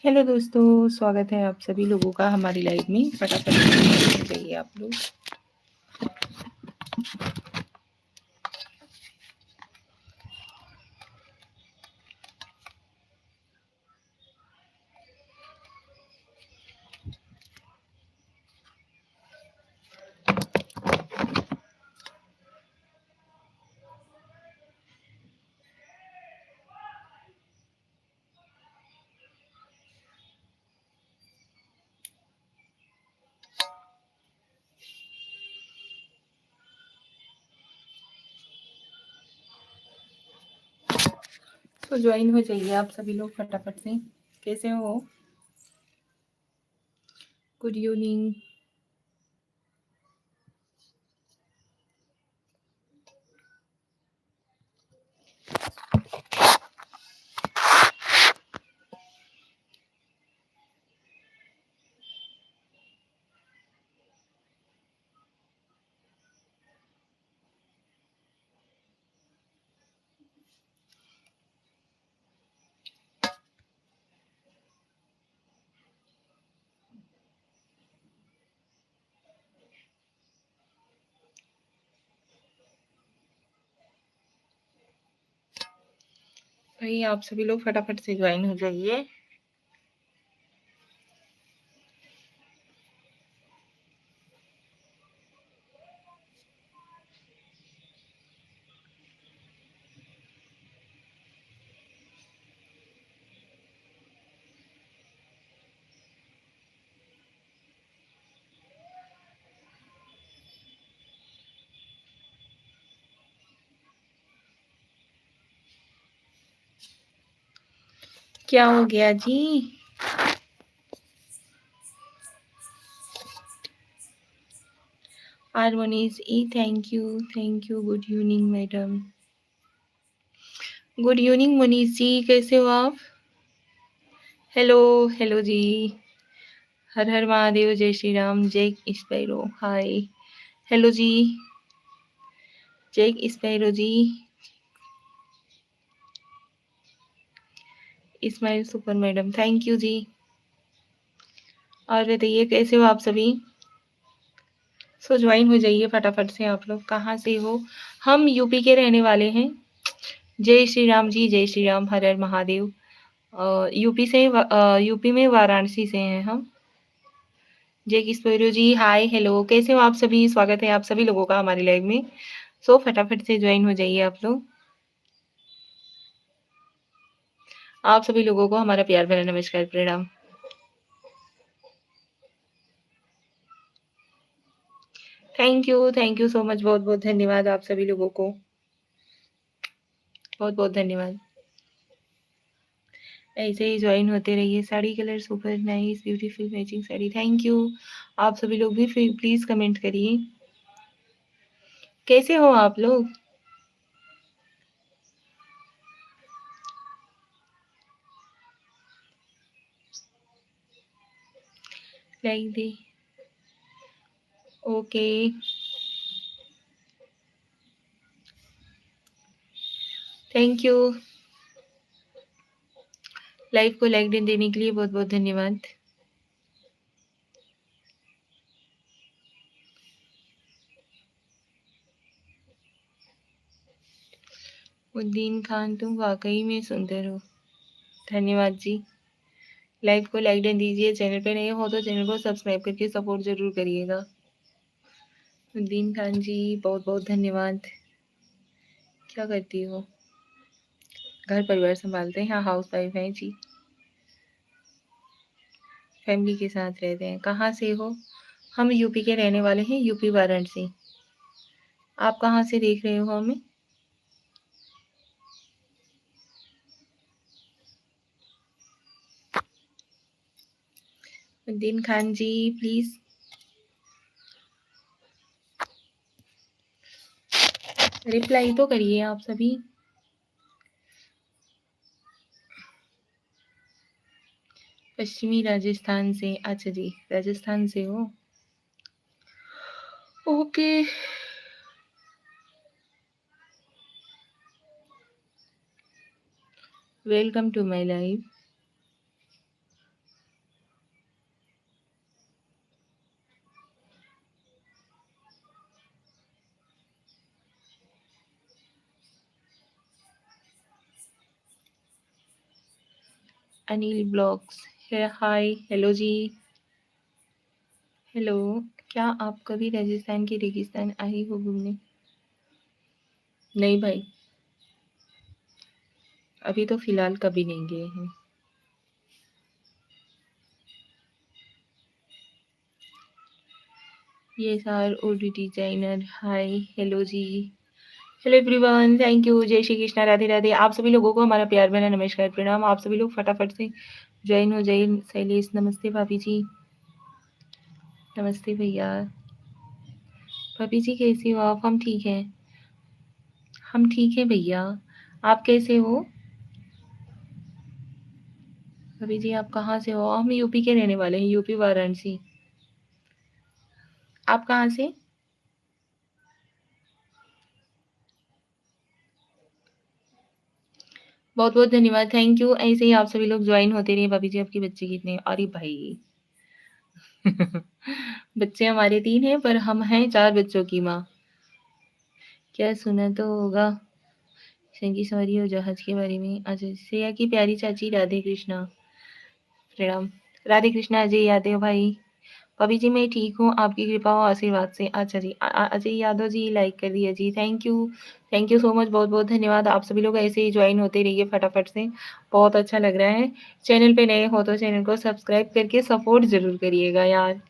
Hello दोस्तों, स्वागत है आप सभी लोगों का हमारी लाइव में। फटाफट से जाइए आप लोग। तो ज्वाइन हो जाइए आप सभी लोग फटाफट से। कैसे हो? Good evening. भाई आप सभी लोग फटाफट से ज्वाइन हो जाइए। क्या हो गया जी? हारमोनीज ई thank you. Good evening madam. Good evening Manish ji, कैसे हो आप? Hello hello ji. हर हर महादेव, जय श्री राम, जय स्पैरो। हाय हेलो जी, जय Sparrow ji. Smile super madam, thank you ji. और बताइए कैसे हो आप सभी? सो ज्वाइन हो जाइए फटाफट से। आप लोग कहाँ से हो? हम यूपी के रहने वाले हैं। जय श्री राम जी, जय श्री राम, हर हर महादेव। यूपी में वाराणसी से हैं हम। जय किशोर जी, हाय हेलो, कैसे हो आप सभी? स्वागत है आप सभी लोगों का हमारी लाइव में। सो फटाफट से ज्वाइन हो जाइए आप लोग। आप सभी लोगों को हमारा प्यार भरा नमस्कार, प्रणाम। Thank you so much. बहुत बहुत धन्यवाद आप सभी लोगों को। बहुत बहुत धन्यवाद। ऐसे ही ज्वाइन होते रहिए। Sari colour super nice, beautiful matching sari, thank you. आप सभी लोग भी प्लीज कमेंट करिए। कैसे हो आप लोग? Like they. Okay, thank you. Live को लाइक देने के लिए बहुत बहुत धन्यवाद। उद्दीन खान, तुम वाकई में सुंदर हो। धन्यवाद जी। लाइव को लाइक दीजिए। चैनल पे नए हो तो चैनल को सब्सक्राइब करके सपोर्ट जरूर करिएगा। उद्दीन खान जी, बहुत बहुत धन्यवाद। क्या करती हो? घर परिवार संभालते हैं? हाँ, हाउस वाइफ हैं जी। फैमिली के साथ रहते हैं। कहाँ से हो? हम यूपी के रहने वाले हैं, यूपी वाराणसी। आप कहाँ से देख रहे हो हमें? उद्दीन खान जी प्लीज रिप्लाई तो करिए आप सभी। पश्चिमी राजस्थान से? अच्छा जी, राजस्थान से हो। Okay. Welcome to my life. Anil blogs है, हाय हेलो जी, हेलो। क्या आप कभी राजस्थान के रेगिस्तान आई हो घूमने? नहीं भाई, अभी तो फिलहाल कभी नहीं गए हैं। ये सार ओडी designer, hi hello ji, hello everyone, thank you, Jai Shri Krishna, Radhe Radhe. आप सभी लोगों को हमारा प्यार भरा नमस्कार प्रणाम। आप सभी लोग फटाफट से ज्वाइन हो जाइए। शैलेश नमस्ते, भाभी जी नमस्ते भैया। भाभी जी कैसी हो आप? हम ठीक हैं, हम ठीक हैं भैया। आप कैसे हो? भाभी जी आप कहाँ से हो? हम यूपी के रहने वाले हैं, यूपी वाराणसी। आप कहाँ से? बहुत बहुत धन्यवाद, थैंक यू। ऐसे ही आप सभी लोग ज्वाइन होते रहिए। भाभी जी आपके बच्चे कितने? अरे भाई बच्चे हमारे 3 हैं, पर हम हैं 4 बच्चों की माँ। क्या सुना तो होगा संगी सवारी और जहाज के बारे में। अच्छा, श्रेया की प्यारी चाची, राधे कृष्णा, प्रणाम। राधे कृष्णा, अजय यादव भाई। भाभी जी मैं ठीक हूँ, आपकी कृपा और आशीर्वाद से। अच्छा जी, अजय यादव जी लाइक कर दिया जी, थैंक यू सो मच, बहुत बहुत धन्यवाद। आप सभी लोग ऐसे ही ज्वाइन होते रहिए फटाफट से, बहुत अच्छा लग रहा है। चैनल पे नए हो तो चैनल को सब्सक्राइब करके सपोर्ट जरूर करिएगा यार,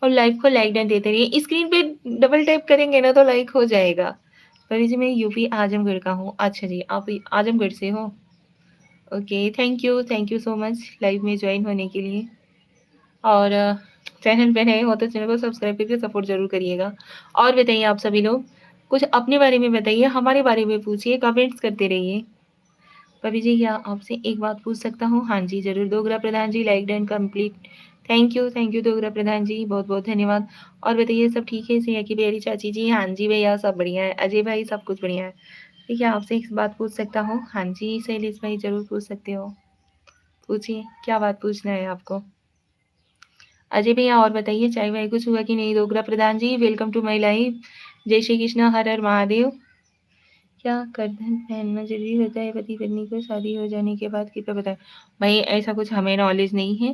और लाइव को लाइक डन देते रहिए। स्क्रीन पे डबल टैप करेंगे ना तो लाइक हो जाएगा। भाभी जी मैं यूपी आजमगढ़ का हूँ। अच्छा जी, आप आजमगढ़ से हो? Okay, thank you so much live में ज्वाइन होने के लिए। और चैनल पे नए हो तो चैनल को सब्सक्राइब करके सपोर्ट ज़रूर करिएगा। और बताइए आप सभी लोग, कुछ अपने बारे में बताइए, हमारे बारे में पूछिए, कमेंट्स करते रहिए। भाभी जी क्या आपसे एक बात पूछ सकता हूँ? हाँ जी ज़रूर। Dogra Pradhan ji like done complete, thank you Dogra Pradhan ji, बहुत बहुत धन्यवाद। और बताइए सब ठीक है? सिया की प्यारी चाची जी, हाँ जी भैया सब बढ़िया है। अजय भाई सब कुछ बढ़िया है। ठीक है, आपसे एक बात पूछ सकता हूँ? हाँ जी शैलेश भाई ज़रूर पूछ सकते हो, पूछिए क्या बात पूछना है आपको। अजय भैया और बताइए चाय वाय कुछ हुआ कि नहीं? दोगरा प्रधान जी वेलकम टू माय लाइफ, जय श्री कृष्णा, हर हर महादेव। क्या करधन पहनना जरूरी होता है पति पत्नी को शादी हो जाने के बाद? कृपया बताएं। भाई ऐसा कुछ हमें नॉलेज नहीं है,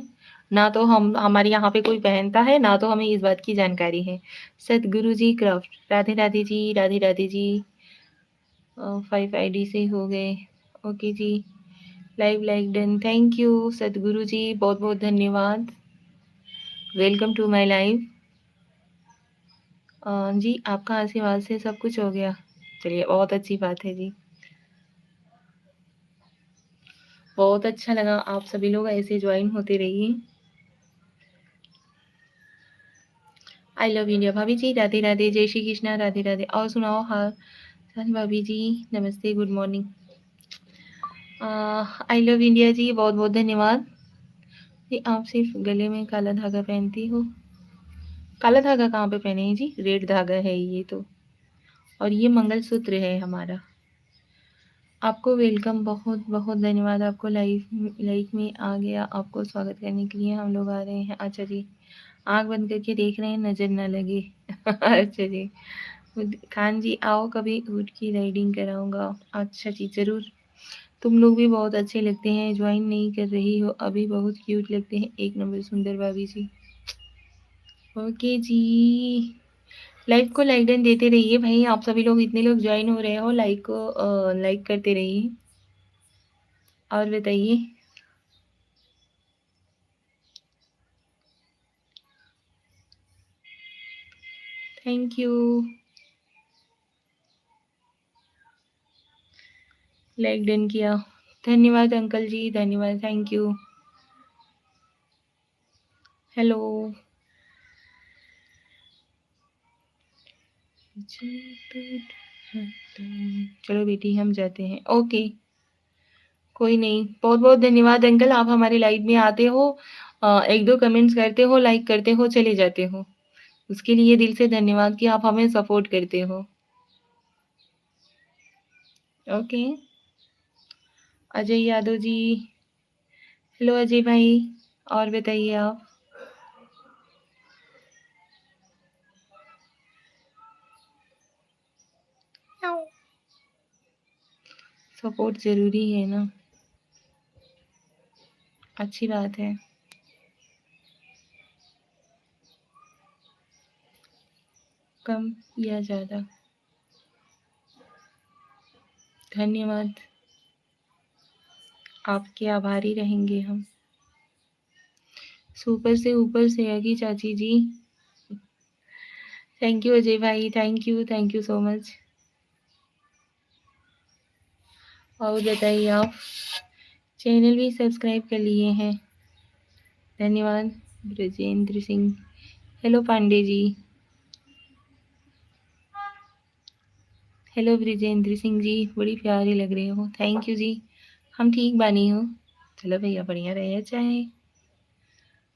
ना तो हम हमारे यहाँ पे कोई पहनता है, ना तो हमें इस बात की जानकारी है। सतगुरु जी क्राफ्ट, राधे राधे जी, राधे राधे जी। 5 आईडी से हो गए, ओके जी। Live like done, thank you Satguru ji, बहुत बहुत धन्यवाद, वेलकम टू माय लाइफ। जी आपका आशीर्वाद से सब कुछ हो गया, चलिए बहुत अच्छी बात है जी, बहुत अच्छा लगा। आप सभी लोग ऐसे ज्वाइन होते रहिए। आई लव इंडिया भाभी जी, राधे राधे, जय श्री कृष्णा, राधे राधे। और सुनाओ, हाँ सानी भाभी जी नमस्ते, good morning. I love India ji, बहुत बहुत धन्यवाद जी। आप सिर्फ गले में काला धागा पहनती हो? काला धागा कहाँ पे पहने हैं जी, रेड धागा है ये तो, और ये मंगलसूत्र है हमारा। आपको वेलकम, बहुत बहुत धन्यवाद। आपको लाइफ में आ गया, आपको स्वागत करने के लिए हम लोग आ रहे हैं। अच्छा जी, आंख बंद करके देख रहे हैं, नजर ना लगे अच्छा जी, खान जी आओ कभी, ऊँट की राइडिंग कराऊंगा। अच्छा जी जरूर, तुम लोग भी बहुत अच्छे लगते हैं, ज्वाइन नहीं कर रही हो अभी, बहुत क्यूट लगते हैं, एक नंबर सुंदर भाभी जी। ओके जी, लाइव को लाइक डन देते रहिए भाई। आप सभी लोग इतने लोग ज्वाइन हो रहे हो, लाइक को लाइक करते रहिए। और बताइए, थैंक यू, लाइक डन किया, धन्यवाद अंकल जी, धन्यवाद, थैंक यू। हेलो, चलो बेटी हम जाते हैं, ओके कोई नहीं। बहुत बहुत धन्यवाद अंकल, आप हमारे लाइव में आते हो, एक दो कमेंट्स करते हो, लाइक करते हो, चले जाते हो, उसके लिए दिल से धन्यवाद कि आप हमें सपोर्ट करते हो। ओके, अजय यादव जी, हेलो अजय भाई, और बताइए आप। सपोर्ट जरूरी है ना। अच्छी बात है। कम या ज़्यादा? धन्यवाद, आपके आभारी रहेंगे हम। सुपर से ऊपर से आगी चाची जी। थैंक यू अजय भाई, थैंक यू सो मच। और बताइए, आप चैनल भी सब्सक्राइब कर लिए हैं? धन्यवाद ब्रजेंद्र सिंह। हेलो पांडे जी। हेलो ब्रिजेंद्र सिंह जी, बड़ी प्यारी लग रहे हो। थैंक यू जी। हम ठीक बानी हो। चलो भैया, बढ़िया रहे चाहे।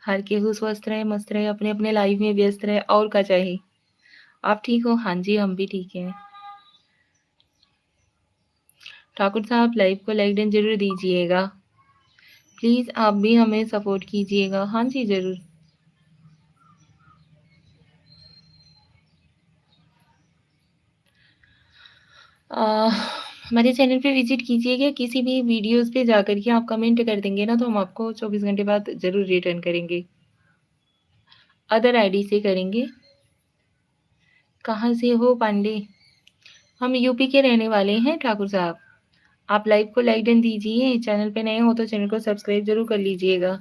हर केहू स्वस्थ रहे, मस्त रहे, अपने अपने लाइफ में व्यस्त रहे, और क्या चाहिए। आप ठीक हो? हाँ जी, हम भी ठीक हैं। ठाकुर साहब, लाइव को लाइक डन जरूर दीजिएगा। प्लीज़ आप भी हमें सपोर्ट कीजिएगा। हाँ जी, ज़रूर। हमारे चैनल पे विजिट कीजिएगा। किसी भी वीडियोस पे जाकर के आप कमेंट कर देंगे ना, तो हम आपको 24 घंटे बाद ज़रूर रिटर्न करेंगे। अदर आईडी से करेंगे। कहाँ से हो पांडे? हम यूपी के रहने वाले हैं ठाकुर साहब। आप लाइव को लाइक डन दीजिए। चैनल पे नए हो तो चैनल को सब्सक्राइब जरूर कर लीजिएगा।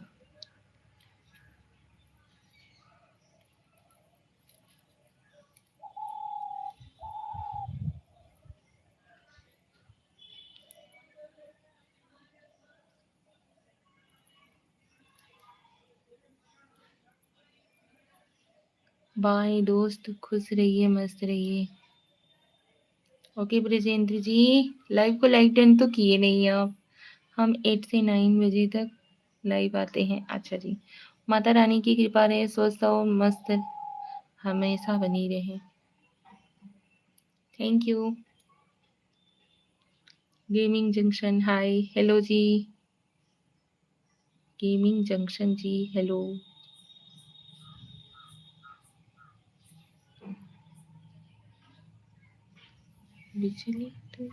बाय दोस्त, खुश रहिए, मस्त रहिए। ओके ब्रजेंद्र जी, लाइव को लाइक डन तो किए नहीं आप। हम 8 से 9 बजे तक लाइव आते हैं। अच्छा जी। माता रानी की कृपा रहे, स्वस्थ और मस्त हमेशा बनी रहे। Thank you. Gaming junction, hi, hello जी। Gaming junction ji, hello. बिजली तो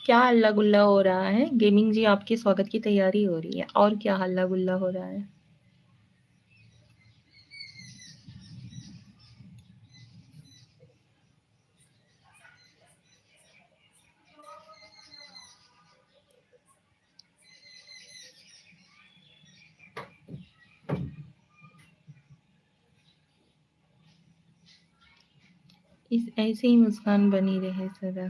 क्या हल्ला गुल्ला हो रहा है? गेमिंग जी, आपके स्वागत की तैयारी हो रही है। और क्या हल्ला गुल्ला हो रहा है? इस ऐसे ही मुस्कान बनी रहे सदा।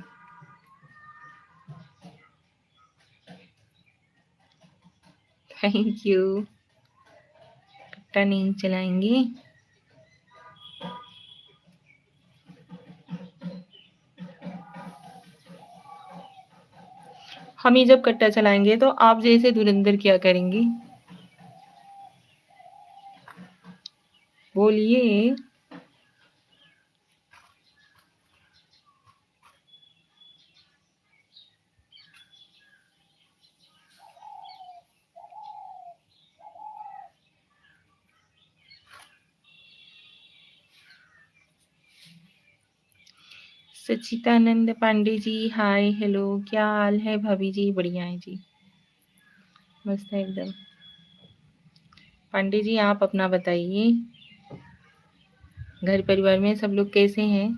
Thank you. कट्टा नहीं चलाएंगे। हम ही जब कट्टा चलाएंगे तो आप जैसे धुरंधर क्या करेंगे? बोलिए। सच्चिदानंद पांडे जी, हाय, हेलो, क्या हाल है भाभी जी? बढ़िया है जी, मस्त है एकदम। पांडे जी, आप अपना बताइए। घर परिवार में सब लोग कैसे हैं?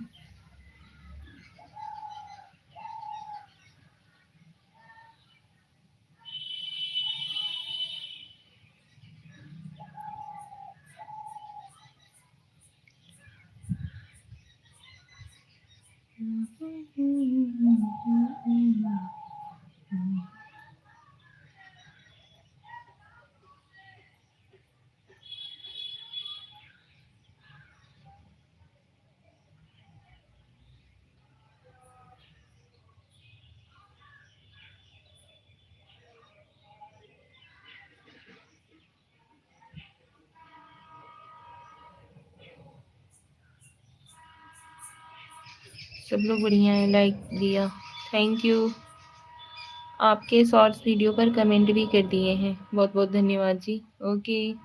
सब लोग बढ़िया है। लाइक दिया, थैंक यू। आपके शॉर्ट्स वीडियो पर कमेंट भी कर दिए हैं, बहुत बहुत धन्यवाद जी। ओके।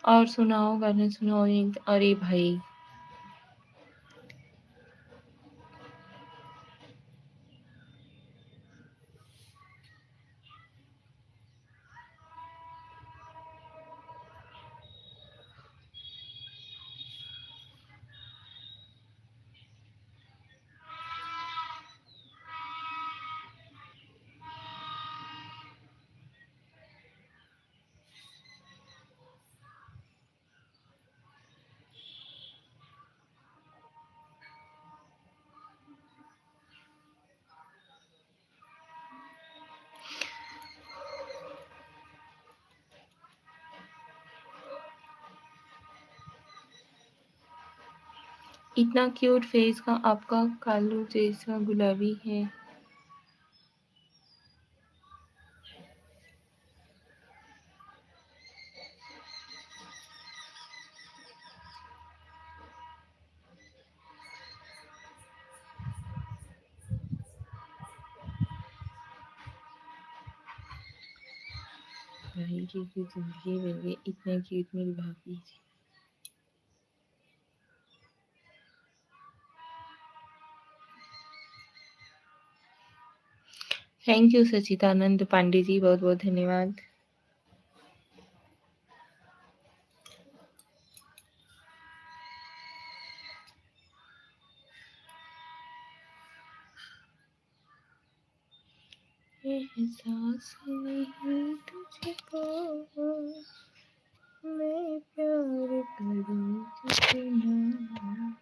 और सुनाओ, गाना सुनाओ एक। अरे भाई, इतना क्यूट फेस का आपका, कालू जैसा गुलाबी है। भाई की जिंदगी बन गई, इतना क्यूट मेरी भाभी जी। थैंक यू सचिदानंद पांडे जी, बहुत बहुत धन्यवाद। एहसास नहीं तुझको, मैं प्यार करूं कितना।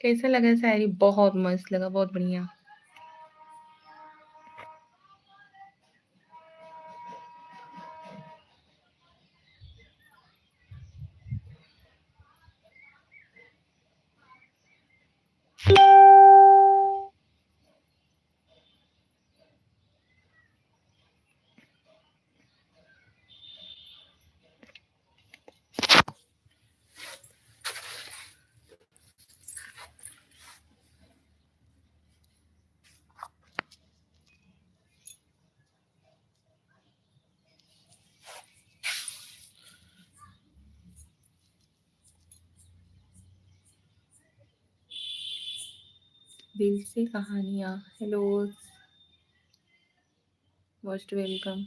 कैसा लगा शायरी? बहुत मस्त लगा, बहुत बढ़िया। दिल से कहानियाँ। Hello, most welcome.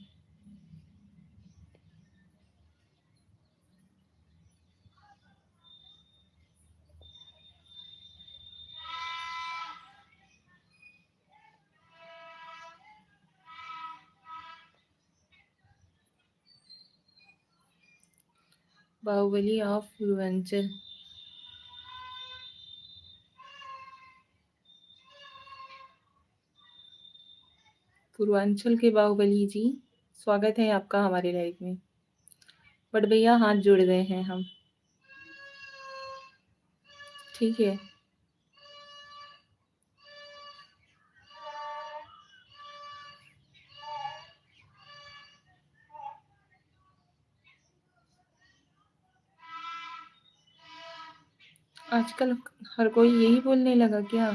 Bahubali of Purvanchal. Purvanchal के बाहुबली जी, स्वागत है आपका हमारे लाइफ में। बट भैया हाथ जोड़ गए हैं हम, ठीक है। आजकल हर कोई यही बोलने लगा क्या?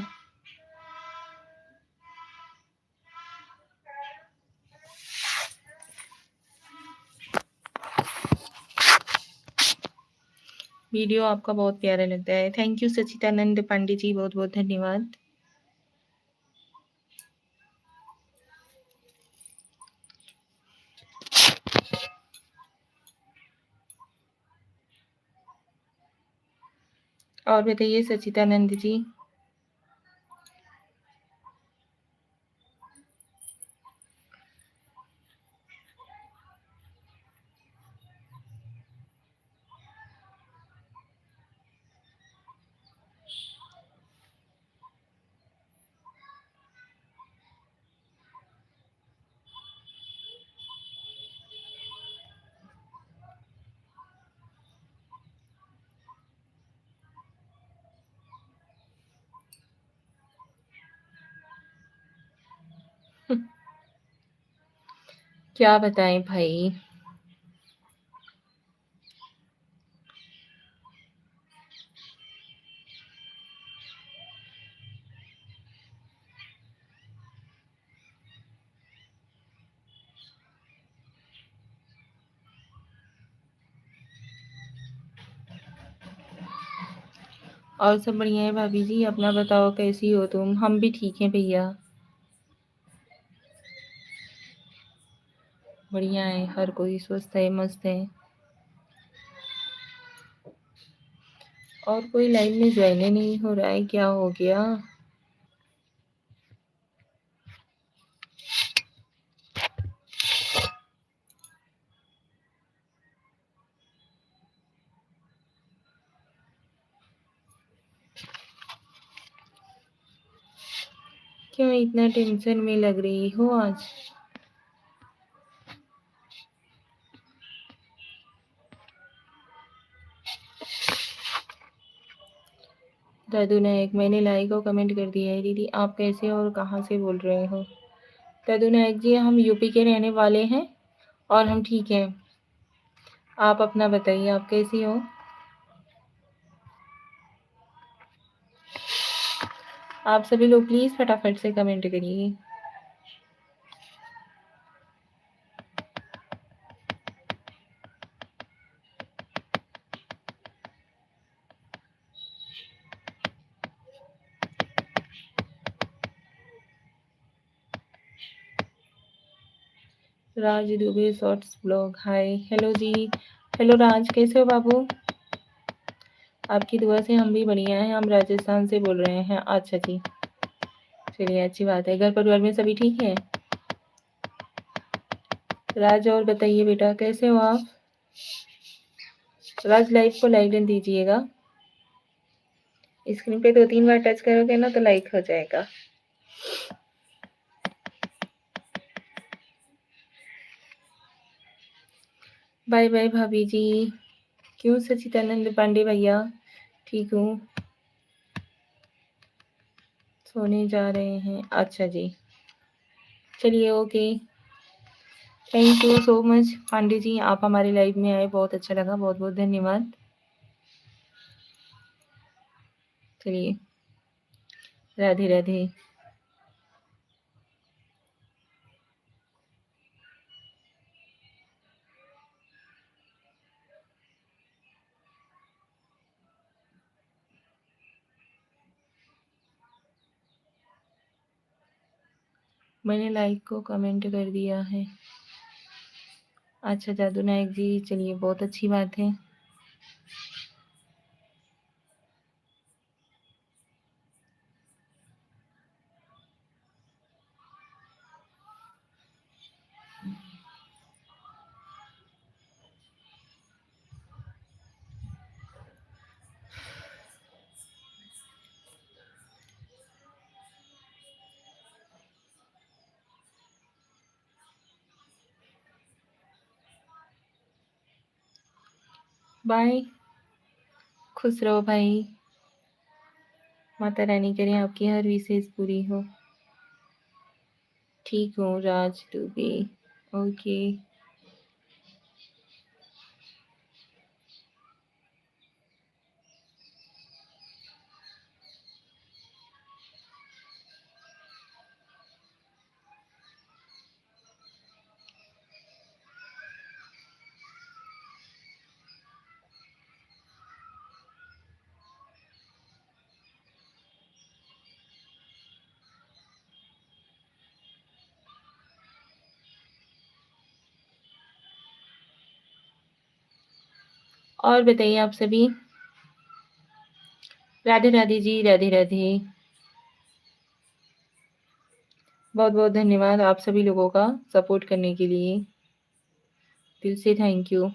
वीडियो आपका बहुत प्यारा लगता है। थैंक यू सचिदानंद पांडे जी, बहुत बहुत धन्यवाद। और बताइए सच्चिदानंद जी। क्या बताएं भाई। और सब बढ़िया है भाभी जी, अपना बताओ कैसी हो तुम। हम भी ठीक हैं भैया, बढ़िया है, हर कोई स्वस्थ है, मस्त है। और कोई लाइव में ज्वाइन ही नहीं हो रहा है, क्या हो गया। क्यों इतना टेंशन में लग रही हो आज। दादू नायक, मैंने लाइक और कमेंट कर दिया है। दीदी आप कैसे और कहाँ से बोल रहे हो। दादू नायक जी, हम यूपी के रहने वाले हैं और हम ठीक हैं। आप अपना बताइए, आप कैसी हो। आप सभी लोग प्लीज़ फटाफट से कमेंट करिए। Raj Dubey shorts blog, hi hello ji. Hello Raj, कैसे हो बाबू। आपकी दुआ से हम भी बढ़िया हैं, हम राजस्थान से बोल रहे हैं। अच्छा जी, चलिए अच्छी बात है। घर परिवार में सभी ठीक है। राज और बताइए बेटा, कैसे हो आप। राज लाइव को लाइक डन दीजिएगा। स्क्रीन पे 2-3 बार टच करोगे ना तो लाइक हो जाएगा। बाय बाय भाभी जी। क्यों सचिदानंद पांडे भैया। ठीक हूँ, सोने जा रहे हैं। अच्छा जी, चलिए okay. Thank you so much Pandey ji, आप हमारे लाइव में आए, बहुत अच्छा लगा, बहुत बहुत धन्यवाद। चलिए, राधे राधे। मैंने लाइक को कमेंट कर दिया है। अच्छा जादू नायक जी, चलिए बहुत अच्छी बात है। बाय, खुश रहो भाई। माता रानी करें आपकी हर विशेष पूरी हो। ठीक हूँ राज दुबे, ओके। और बताइए आप सभी, राधे राधे जी, राधे राधे। बहुत बहुत धन्यवाद आप सभी लोगों का सपोर्ट करने के लिए। दिल से थैंक यू।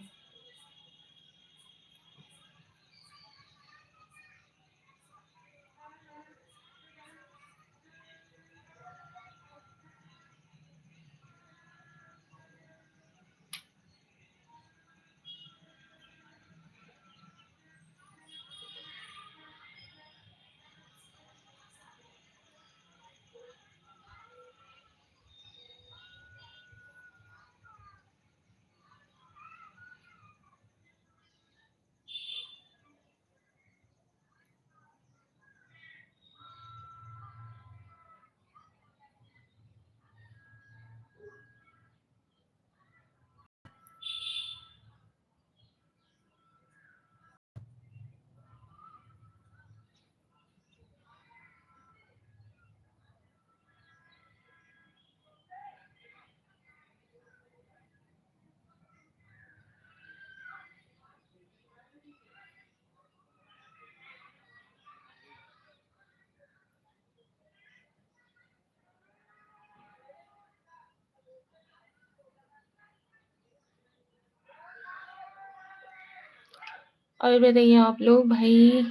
और बताइए आप लोग भाई।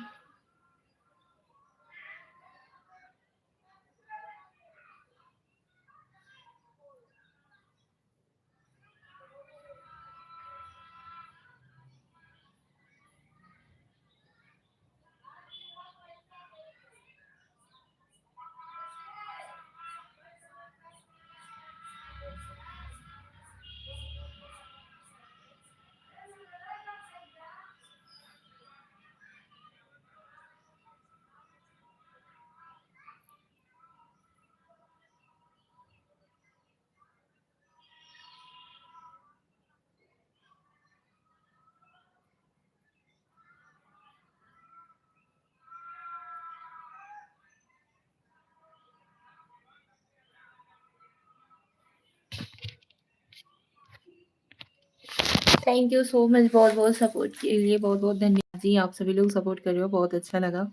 थैंक यू सो मच बहुत बहुत सपोर्ट के लिए। बहुत बहुत धन्यवाद जी। आप सभी लोग सपोर्ट कर रहे हो, बहुत अच्छा लगा।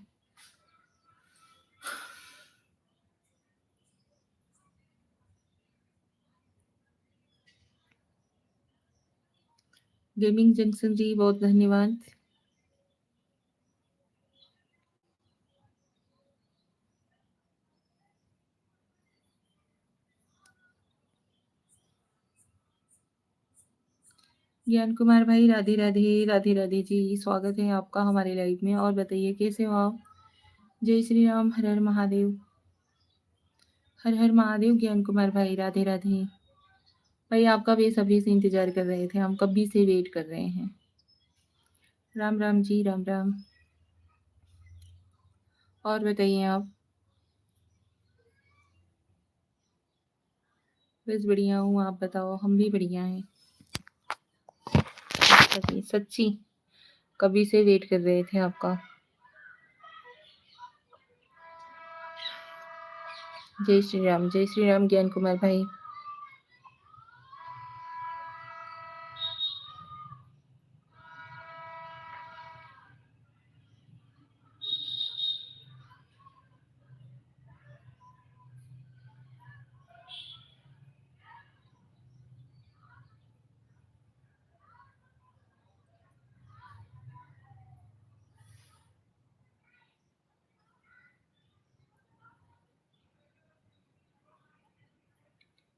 गेमिंग जंक्शन जी बहुत धन्यवाद। ज्ञान कुमार भाई राधे राधे। राधे राधे जी, स्वागत है आपका हमारे लाइव में। और बताइए कैसे हो आप। जय श्री राम, हर हर महादेव। हर हर महादेव ज्ञान कुमार भाई, राधे राधे। भाई आपका बेसब्री से इंतजार कर रहे थे, हम कभी से वेट कर रहे हैं। राम राम जी, राम राम। और बताइए आप। बस बढ़िया हूँ, आप बताओ। हम भी बढ़िया हैं। अच्छा जी, सच्ची कभी से वेट कर रहे थे आपका। जय श्री राम ज्ञान कुमार भाई।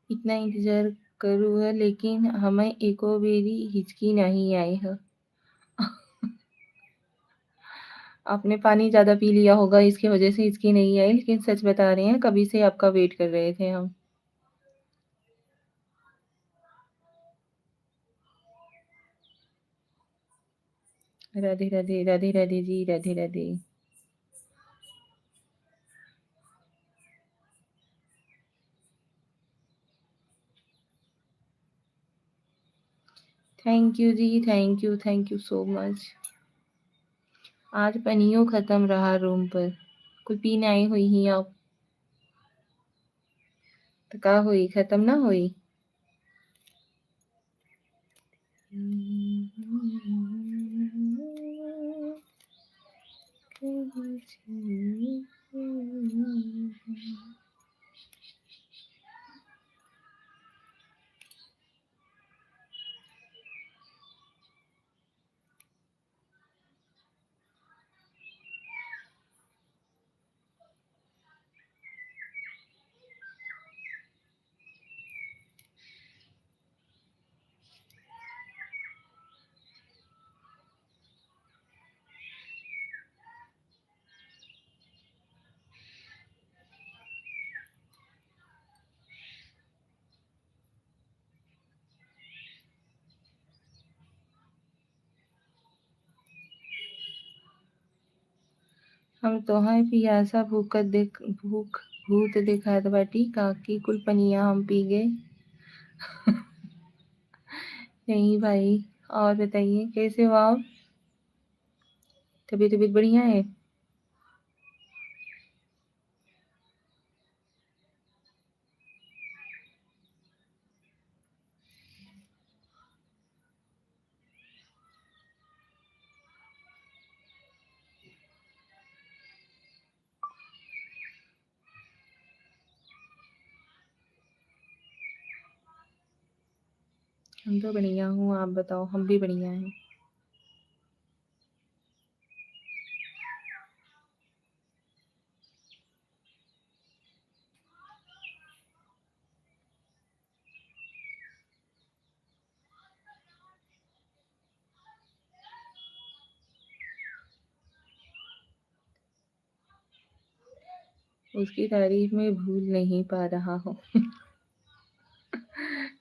इतना इंतजार करूँ है, लेकिन हमें एको बेरी हिचकी नहीं आई है। आपने पानी ज़्यादा पी लिया होगा, इसकी वजह से हिचकी नहीं आई, लेकिन सच बता रहे हैं कभी से आपका वेट कर रहे थे हम। Radhe Radhe, Radhe Radhe ji, Radhe Radhe. Thank you ji, thank you so much. आज पनियो खत्म रहा रूम पर। कोई पीने आई हुई ही आप। तो का हुई, खत्म ना हुई। हम तोहय पियासा भूख भूत दिखात बाटी काकी कुल पनिया हम पी गए। नहीं भाई, और बताइए कैसे हो आप? तबीयत तबीयत बढ़िया है? हम तो बढ़िया हूँ, आप बताओ, हम भी बढ़िया हैं। उसकी तारीफ में भूल नहीं पा रहा हूँ।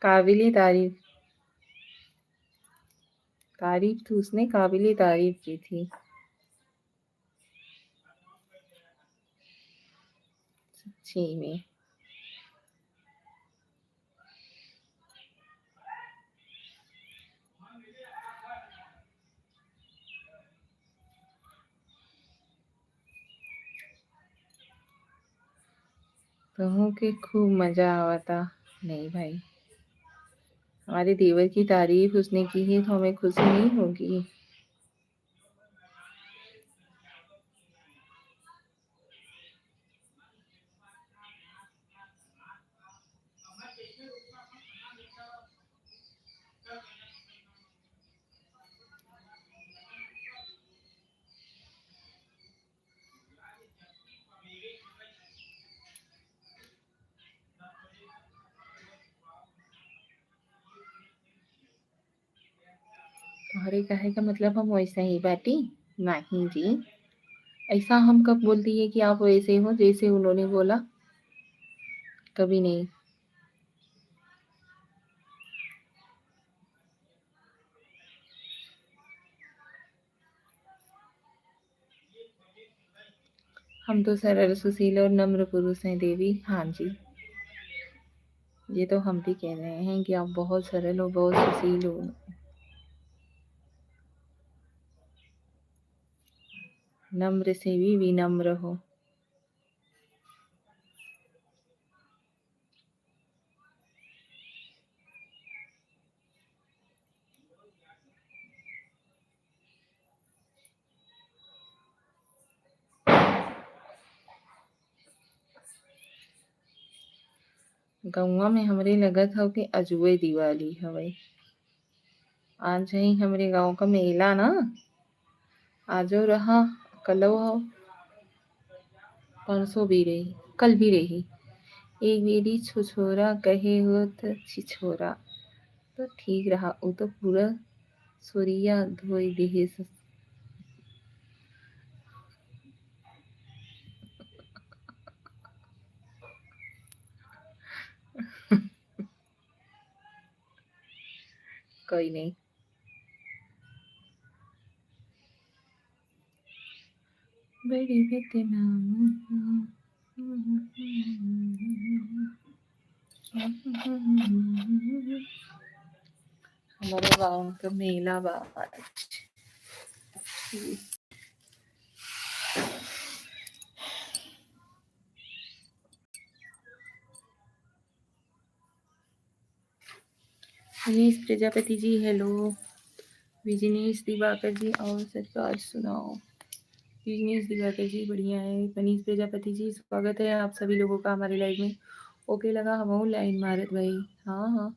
काबिले तारीफ, तारीफ तो उसने काबिले तारीफ की थी। सच्ची में। कहूँ कि खूब मजा आवता। नहीं भाई, हमारे देवर की तारीफ उसने की है तो हमें खुशी नहीं होगी? तुम्हारे कहे का मतलब हम वैसा ही बाटी? नहीं जी, ऐसा हम कब बोल दिए कि आप वैसे हो जैसे उन्होंने बोला? कभी नहीं। हम तो सरल सुशील और नम्र पुरुष हैं देवी। हाँ जी, ये तो हम भी कह रहे हैं कि आप बहुत सरल हो, बहुत सुशील हो। नम्र से भी विनम्र हो। गौवा में हमरे लगत हव कि अजुए दिवाली हवय। आज ही हमरे गांव का मेला ना, आजो रहा, कलो हो, परसों भी रही, कल भी रही। एक बेरी छुछोरा कहे होत छिछोरा, तो ठीक रहा, वो तो पूरा सोरिया धोई देहिस। कोई नहीं। बड़ी बदनाम। हमारे गांव का मेला बा आज। विनेश प्रजापति जी हेलो। विजनेश दिवाकर जी और सरकार सुनाओ। विजनेश दिवाकर जी बढ़िया है। मनीष प्रजापति जी स्वागत है आप सभी लोगों का हमारे लाइव में। ओके लगा हम लाइन मारत भाई। हाँ हाँ।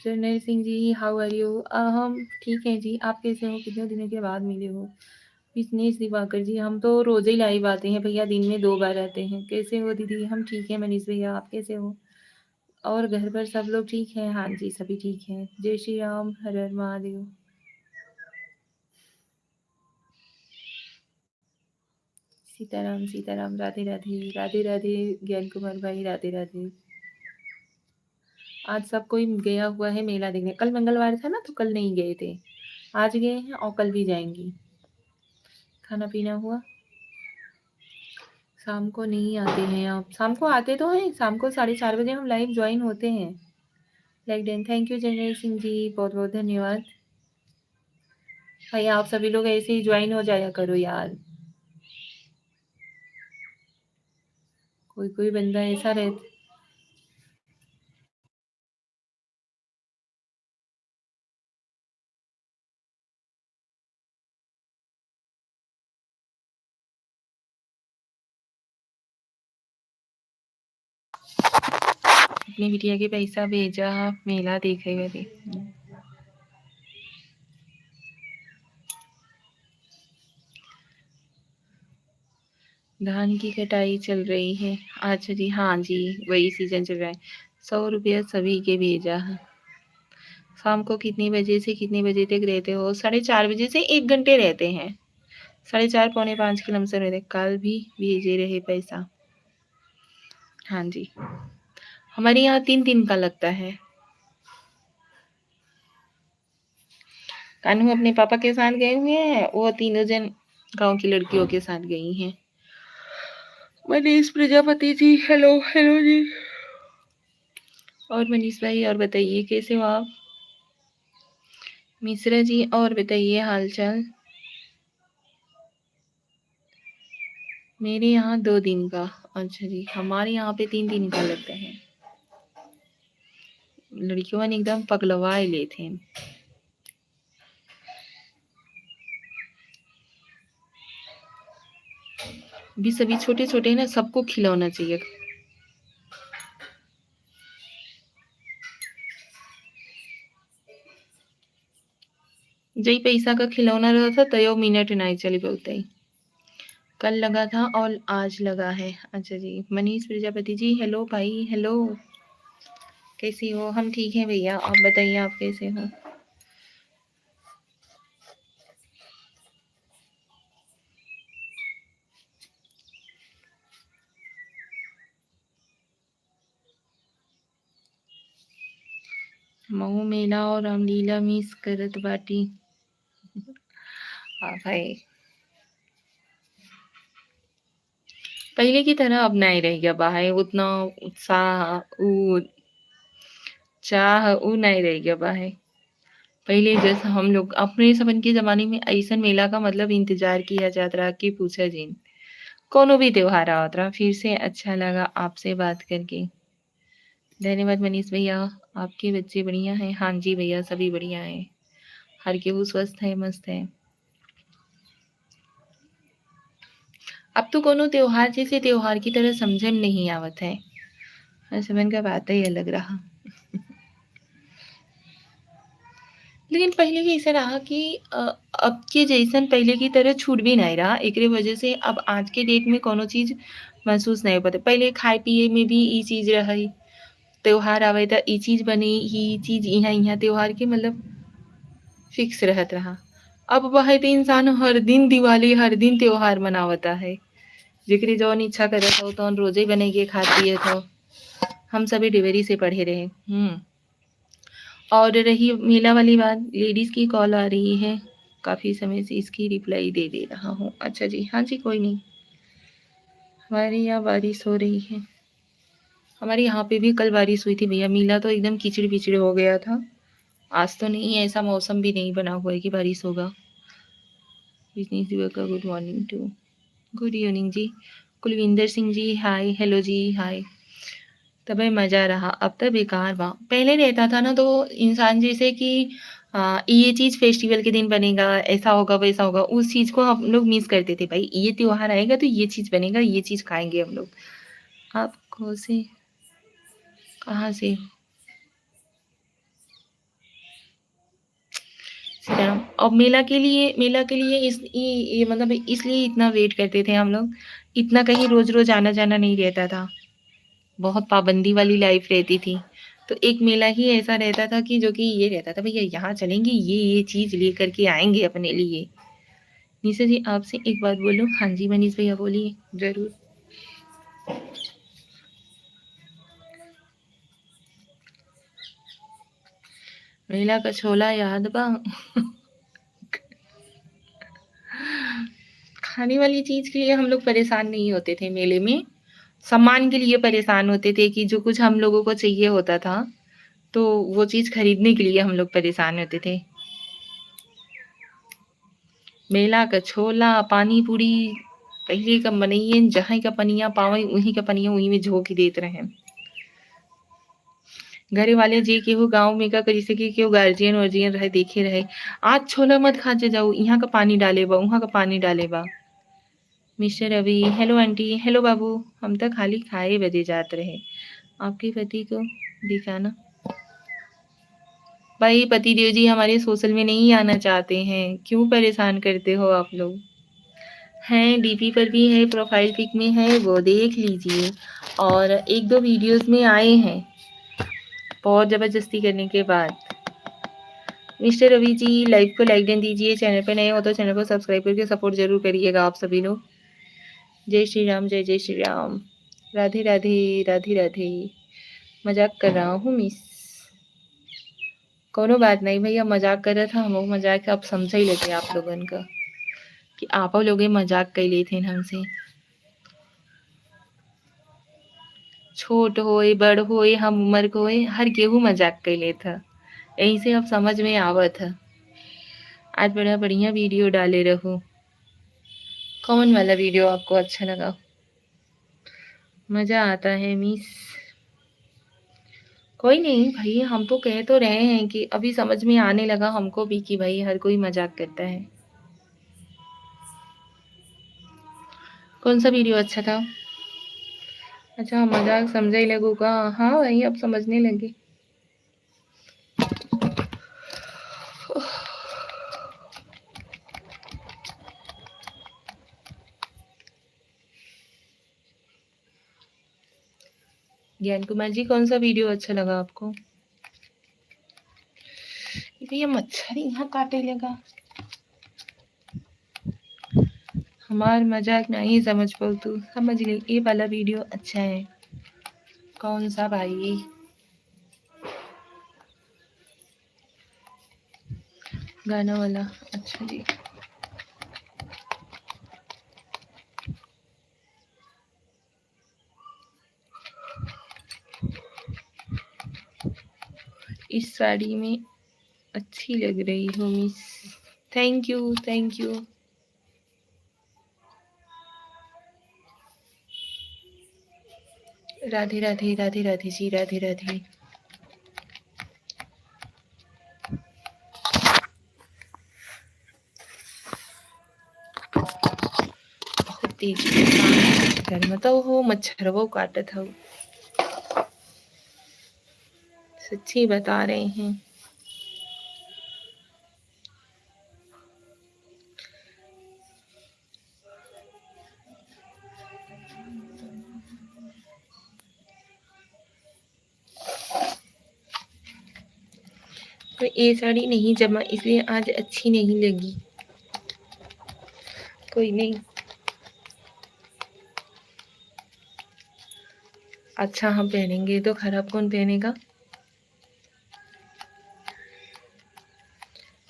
चरणेल Singh ji how are you? हम ठीक हैं जी, आप कैसे हो? कितने दिनों के बाद मिले हो? विजनेश दिवाकर जी हम तो रोज ही लाइव आते हैं भैया, दिन में 2 बार आते हैं। कैसे हो दीदी? हम ठीक है मनीष भैया, आप कैसे हो? और घर पर सब लोग ठीक हैं? हाँ जी सभी ठीक हैं। जय श्री राम, हर हर महादेव। सीताराम सीताराम, राधे राधे, राधे राधे ज्ञान कुमार भाई, राधे राधे। आज सब कोई गया हुआ है मेला देखने। कल मंगलवार था ना तो कल नहीं गए थे, आज गए हैं और कल भी जाएंगी। खाना पीना हुआ? शाम को नहीं आते हैं आप? शाम को आते तो हैं, शाम को 4:30 बजे हम लाइव ज्वाइन होते हैं। Like done, thank you general Singh ji, बहुत बहुत धन्यवाद। भाई आप सभी लोग ऐसे ही ज्वाइन हो जाया करो यार। कोई कोई बंदा ऐसा रहता। अपनी बिटिया के पैसा भेजा, मेला देखेगा थे। धान की कटाई चल रही है। अच्छा जी, हाँ जी, वही सीजन चल रहा है। 100 रुपया सभी के भेजा है। शाम को कितने बजे से कितने बजे तक रहते हो? 4:30 बजे से 1 घंटे रहते हैं। 4:30 पौने 5 के लमसम रहते। कल भी भेजे रहे पैसा। हाँ जी, हमारे यहाँ 3 दिन का लगता है। कान्हू अपने पापा के साथ गए हुए हैं, वो तीनों जन गांव की लड़कियों के साथ गई हैं। मनीष प्रजापति जी, हेलो हेलो जी। और मनीष भाई, और बताइए कैसे हो आप? मिश्रा जी, और बताइए हाल चाल। मेरे यहाँ 2 दिन का। अच्छा जी, हमारे यहाँ पे 3 दिन का लगता है। लड़कियों ने एकदम पगलवाए ले थे। भी सभी छोटे छोटे है ना, सबको खिलौना चाहिए। जई पैसा का खिलौना रहा था तयो मिनट नहीं चली बोलते ही। कल लगा था और आज लगा है। अच्छा जी, मनीष प्रजापति जी, हेलो भाई, हेलो। कैसी हो? हम ठीक हैं भैया, आप बताइए आप कैसे हो? मऊ मेला और रामलीला मिस करत बाटी। हाँ भाई, पहले की तरह अब नहीं रह गया बाहर उतना उत्साह, ऊ चाह ऊ नहीं रह गया बाहर। पहले जैसा हम लोग अपने सबन के जमाने में ऐसा मेला का मतलब इंतजार किया जाता रहा कि पूछा जिन कोनो भी त्योहार आवत रहा। फिर से अच्छा लगा आपसे बात करके। धन्यवाद मनीष भैया। आपके बच्चे बढ़िया हैं? हाँ जी भैया, सभी बढ़िया हैं। हर केहू स्वस्थ है, मस्त है। अब तो कोनो त्योहार जैसे त्योहार की तरह समझे में नहीं आवत है। समन का बात ही अलग रहा। लेकिन पहले भी ऐसा रहा कि अब के जैसन पहले की तरह छूट भी नहीं रहा। एकरे वजह से अब आज के डेट में कोनो चीज महसूस नहीं होता। पहले खाए पिए में भी ई चीज रही, त्योहार आवे त ई चीज बने, ही चीज यहाँ यहाँ त्योहार के मतलब फिक्स रहत रहा। अब वह तो इंसान हर दिन दिवाली, हर दिन त्योहार मनावता है। जिक्री जौन इच्छा करत हो तो रोजे बने के खा पिए हो। हम सभी डिवेरी से पढ़े रहे। और रही मेला वाली बात, लेडीज की कॉल आ रही है। काफी समय से इसकी रिप्लाई दे दे रहा हूँ। अच्छा जी, हाँ जी, कोई नहीं। हमारे यहाँ बारिश हो रही है। हमारे यहाँ पे भी कल बारिश हुई थी भैया। मेला तो एकदम कीचड़ पिचड़ हो गया था। आज तो नहीं, ऐसा मौसम भी नहीं बना हुआ है कि बारिश होगा। का good morning too, good evening ji. Kulwinder Singh ji, hi hello ji, hi. तबे मजा रहा, अब तो बेकार बा। पहले रहता था ना तो इंसान जैसे कि ये चीज फेस्टिवल के दिन बनेगा, ऐसा होगा वैसा होगा, उस चीज को हम लोग मिस करते थे। भाई ये त्योहार आएगा तो ये चीज बनेगा, ये चीज खाएंगे हम लोग। आपको से कहाँ से? सीताराम। और मेला के लिए ये मतलब इसलिए इतना वेट करते थे हम लोग। इतना कहीं रोज रोज आना जाना नहीं रहता था। बहुत पाबंदी वाली लाइफ रहती थी। तो एक मेला ही ऐसा रहता था कि जो कि ये रहता था, भैया यहाँ चलेंगे, ये चीज लेकर के आएंगे अपने लिए। निशा जी, आपसे एक बात बोलूं? हाँ जी मनीष भैया, बोलिए जरूर। मेला का छोला याद बा? खाने वाली चीज़ के लिए हम लोग परेशान नहीं होते थे मेले में, सामान के लिए परेशान होते थे कि जो कुछ हम लोगों को चाहिए होता था, तो वो चीज़ खरीदने के लिए हम लोग परेशान होते थे। मेला का छोला, पानी पूरी पहिले का मनइयन जहाँ का पनिया पावई उहीं का पनिया उहीं में झोंक देत रहें। घरे वाले जे केहू गाँव में का जैसे कि केहू गार्जियन वार्जियन रहे देखे रहे, आज छोला मत खा के जाओ, यहाँ का पानी डाले बा, उहाँ का पानी डाले बा। Mister Ravi, hello aunty, hello बाबू, हम तो खाली खाए बदे जात रहे। आपके पति को दिखाना। भाई पति देव जी हमारे सोशल में नहीं आना चाहते हैं, क्यों परेशान करते हो आप लोग? हैं डीपी पर भी है, प्रोफाइल पिक में है, वो देख लीजिए। और एक दो वीडियोस में आए हैं बहुत ज़बरदस्ती करने के बाद। मिस्टर रवि जी लाइव को लाइक दें दीजिए, चैनल पे नए हो तो चैनल को सब्सक्राइब करके सपोर्ट जरूर करिएगा आप सभी लोग। जय श्री राम, जय जय श्री राम, राधे राधे, राधे राधे। मजाक कर रहा हूँ मिस, कोनो बात नहीं भैया, मजाक कर रहा था हम, मजाक अब समझ ही लगे आप लोगन का कि आप लोग मजाक कर लिए थे हमसे। छोट होए बड़ होए हम उम्र को होए हर केहू मजाक कर ले था, यही से अब समझ में आवत है। आज बड़ा बढ़िया वीडियो डाले रहूं। कौन वाला वीडियो आपको अच्छा लगा? मजा आता है मिस। कोई नहीं भाई, हम तो कह तो रहे हैं कि अभी समझ में आने लगा हमको भी कि भाई हर कोई मजाक करता है। कौन सा वीडियो अच्छा था? अच्छा मजाक समझे ही लगूगा, हाँ भाई अब समझने लगे। ज्ञान कुमार जी कौन सा वीडियो अच्छा लगा आपको? भैया मच्छर यहाँ काटे लगा। हमार मजाक नहीं समझ पाऊ तू, समझ गई ये वाला वीडियो अच्छा है। कौन सा भाई? गाना वाला, अच्छा जी। इस साड़ी में अच्छी लग रही हो miss, thank you thank you. Radhe Radhe, Radhe Radhe ji, Radhe Radhe. बहुत तेज घर में तो हो मच्छर वो काटत हो, सच्ची बता रहे हैं। तो ये साड़ी नहीं जमा इसलिए आज अच्छी नहीं लगी, कोई नहीं। अच्छा हम पहनेंगे तो खराब कौन पहनेगा?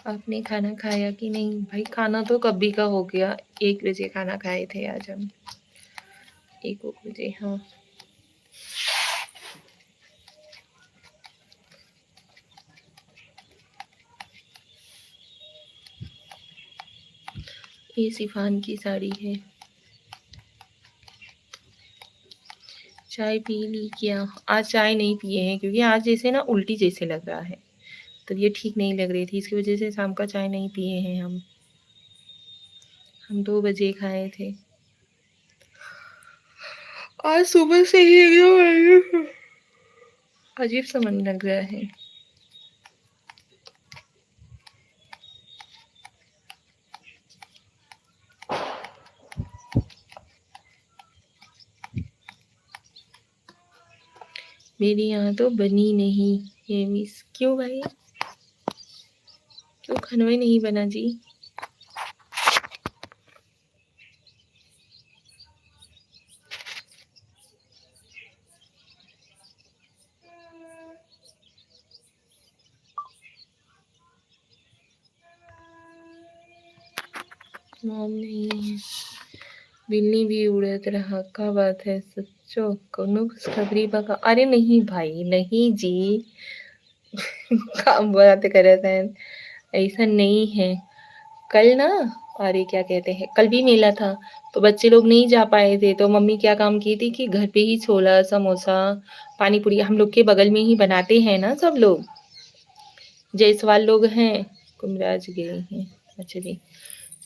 आपने खाना खाया कि नहीं? भाई खाना तो कभी का हो गया, 1 बजे खाना खाए थे आज हम, 1 बजे। हाँ ये सिफान की साड़ी है। चाय पी ली क्या? आज चाय नहीं पिए हैं क्योंकि आज जैसे ना उल्टी जैसे लग रहा है, तो ये ठीक नहीं लग रही थी, इसकी वजह से शाम का चाय नहीं पिए हैं हम 2 बजे खाए थे। आज सुबह से ही एकदम अजीब सा मन लग रहा है। मेरी यहाँ तो बनी नहीं ये मिस, क्यों भाई, क्यों खनवे नहीं बना जी? मॉम नहीं है। बिल्ली भी उड़त रहा, का बात है सच्चो, कोनो खुशखबरी बा का? अरे नहीं भाई, नहीं जी। काम बात करे थे, ऐसा नहीं है। कल ना, अरे क्या कहते हैं, कल भी मेला था, तो बच्चे लोग नहीं जा पाए थे, तो मम्मी क्या काम की थी कि घर पे ही छोला, समोसा, पानी पूरी हम लोग के बगल में ही बनाते हैं ना सब लोग। जायसवाल लोग हैं, कुमराज गए हैं, अच्छा जी।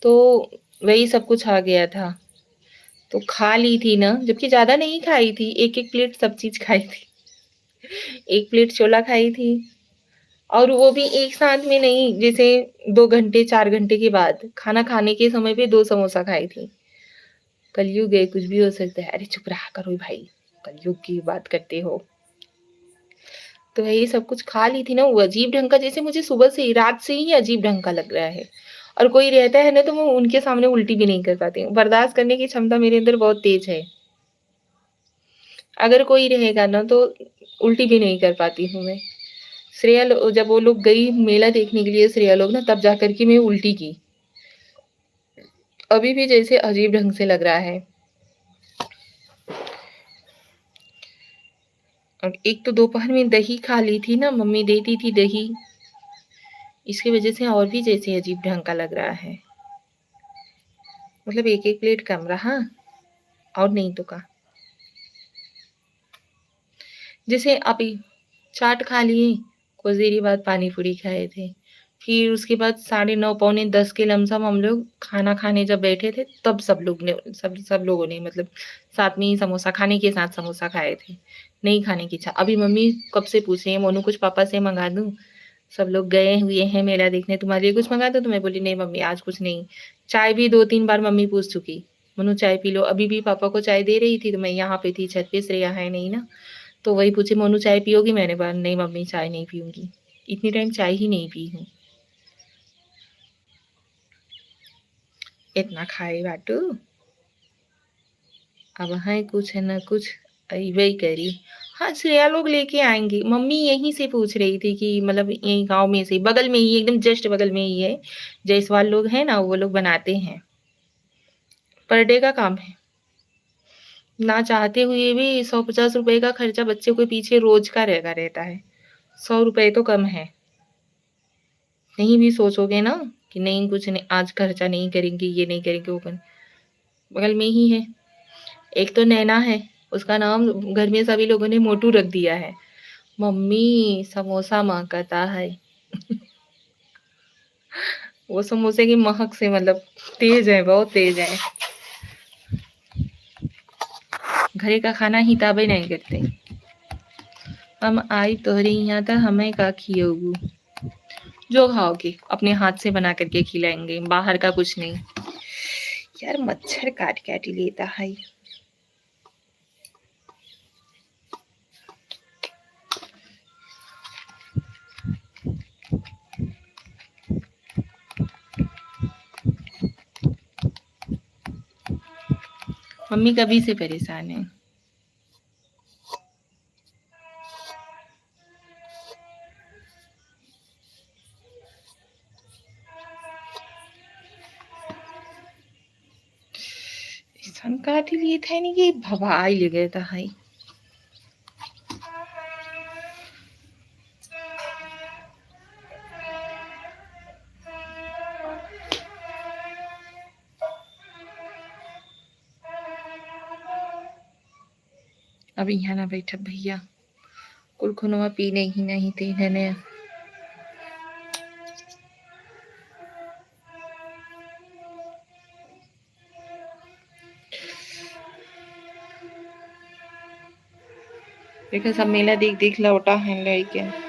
तो वही सब कुछ आ गया था, तो खा ली थी ना, जबकि ज़्यादा नहीं खाई थी, एक-एक प्लेट सब चीज़ खाई थी। 1 प्लेट छोला खाई थी, और वो भी एक साथ में नहीं, जैसे 2 घंटे, 4 घंटे के बाद, खाना खाने के समय पे 2 समोसा खाई थी। कलयुग है, कुछ भी हो सकता है। अरे चुप रहा करो भाई, कलयुग की बात करते हो। तो यही सब कुछ खा ली थी ना, वो अजीब ढंग का, जैसे मुझे सुबह से ही, रात से ही अजीब ढंग का लग रहा है। और कोई रहता है ना, तो मैं उनके सामने उल्टी भी नहीं कर पाती हूँ। बर्दाश्त करने की क्षमता मेरे अंदर बहुत तेज है। अगर कोई रहेगा ना, तो उल्टी भी नहीं कर पाती हूँ मैं। जब वो लोग गई मेला देखने के लिए, श्रेया लोग ना, तब जा कर के मैं उल्टी की। अभी भी जैसे अजीब ढंग से लग रहा है। और एक तो दोपहर में दही खा ली थी ना, मम्मी देती थी दही, इसकी वजह से और भी जैसे अजीब ढंग का लग रहा है। मतलब एक-एक प्लेट कम रहा, और नहीं तो क्या। जैसे अभी चाट खा लिए, कुछ देरी बाद पानी पूरी खाए थे। फिर उसके बाद 9:30 पौने 10 के लमसम हम लोग खाना खाने जब बैठे थे, तब सब लोगों ने, मतलब साथ में ही समोसा, खाने के साथ समोसा खाए थे। नहीं खाने की इच्छा। अभी मम्मी कब से पूछ रही है, मोनू कुछ पापा से मँगा दूँ? सब लोग गए हुए हैं मेला देखने, तुम्हारे लिए कुछ मँगा दूँ? तो मैं बोली नहीं मम्मी, आज कुछ नहीं। चाय भी 2-3 बार मम्मी पूछ चुकी, मोनू चाय पी लो। अभी भी पापा को चाय दे रही थी, तो मैं यहाँ पे थी छत पे, श्रेया है नहीं ना। तो वही पूछे, मोनू चाय पियोगी? मैंने बोला नहीं मम्मी, चाय नहीं पीऊँगी। इतनी टाइम चाय ही नहीं पी हूँ। इतना खाए बाटू, अब है कुछ है ना कुछ, अइबे ही करी। हाँ, श्रेया लोग लेके आएँगी। मम्मी यहीं से पूछ रही थी कि मतलब यहीं गाँव में से, बगल में ही, एकदम जस्ट बगल में ही है। जायसवाल लोग हैं ना, वो लोग बनाते हैं। पर डे का काम है। ना चाहते हुए भी 150 रुपए का खर्चा बच्चे के पीछे रोज का लगा रहता है। 100 रुपए तो कम है। नहीं भी सोचोगे ना कि नहीं कुछ नहीं, आज खर्चा नहीं करेंगे, ये नहीं करेंगे, वो कर, बगल में ही है। एक तो नैना है, उसका नाम घर में सभी लोगों ने मोटू रख दिया है। मम्मी समोसा महकता है। वो समोसे की महक से मतलब तेज है, बहुत तेज है। घरे का खाना हिताबे नहीं करते। हम आई तोहरे यहाँ था, हमें का खियोगू? जो खाओगे अपने हाथ से बना करके खिलाएंगे, बाहर का कुछ नहीं। यार मच्छर काट काट ही लेता है। मम्मी कभी से परेशान है। सन काट ही लिए था नहीं कि भवाई ले गया था हाई। अब यहाँ ना बैठा भैया, कुल खुनवा पीने ही नहीं थे इन्हें। देखो सब मेला देख देख लौटा है लड़के।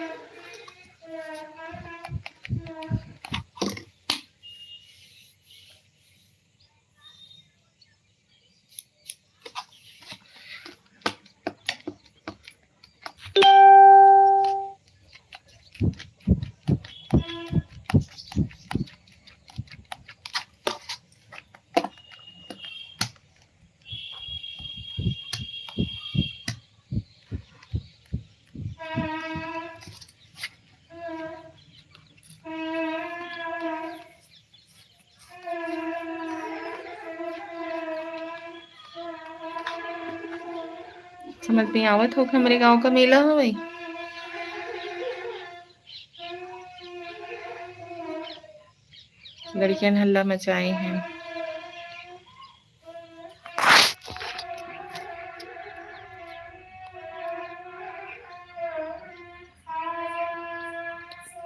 समझ में आवत हो कि हमारे गांव का मेला हो भाई। लड़कियां ने हल्ला मचाए हैं।